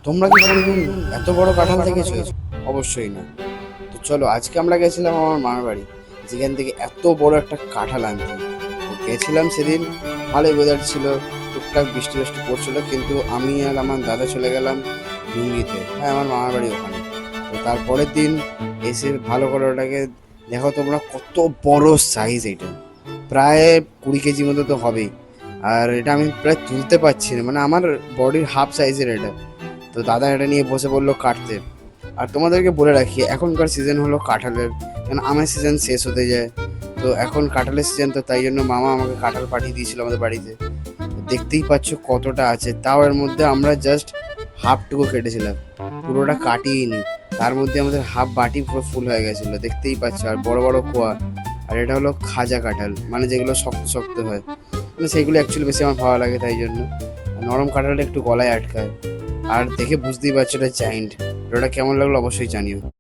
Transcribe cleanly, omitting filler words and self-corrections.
তোমরা কি কোনোদিন এত বড় কাঁঠাল দেখেছো? অবশ্যই না। তো চলো, আজকে আমরা গেছিলাম আমার মামার বাড়ি, যেখান থেকে এত বড় একটা কাঁঠাল আনতে। তো গেছিলাম সেদিন, ভালোই ওয়েদার ছিল, টুকটাক বৃষ্টি বৃষ্টি পড়ছিল, কিন্তু আমি আর আমার দাদা চলে গেলাম ডুঙ্গিতে। হ্যাঁ, আমার মামার বাড়ি ওখানে। তো তারপরের দিন এসে ভালো করে ওটাকে দেখো তোমরা, কত বড় সাইজ এটা, প্রায় 20 কেজি মতো তো হবেই। আর এটা আমি প্রায় তুলতে পারছি না, মানে আমার বডির হাফ সাইজের এটা। তো দাদা এটা নিয়ে বসে বললো কাটতে। আর তোমাদেরকে বলে রাখি, এখনকার সিজন হলো কাঁঠালের, কারণ আমের সিজন শেষ হতে যায়। তো এখন কাঁঠালের সিজন, তো তাই জন্য মামা আমাকে কাঁঠাল পাঠিয়ে দিয়েছিল আমাদের বাড়িতে। তো দেখতেই পাচ্ছ কতটা আছে, তাও এর মধ্যে আমরা জাস্ট হাফটুকু কেটেছিলাম, পুরোটা কাটিয়ে তার মধ্যে আমাদের হাফ বাটি পুরো ফুল হয়ে গেছিলো, দেখতেই পাচ্ছ। আর বড় বড় কোয়া। আর এটা হলো খাজা কাঁঠাল, মানে যেগুলো শক্ত শক্ত হয়, মানে সেইগুলো অ্যাকচুয়ালি বেশি আমার ভালো লাগে, তাই জন্য। আর নরম কাঁঠালটা একটু গলায় আটকায়। আর দেখে বুঝতেই পারছো এটা জায়েন্ট। ওটা কেমন লাগলো অবশ্যই জানিও।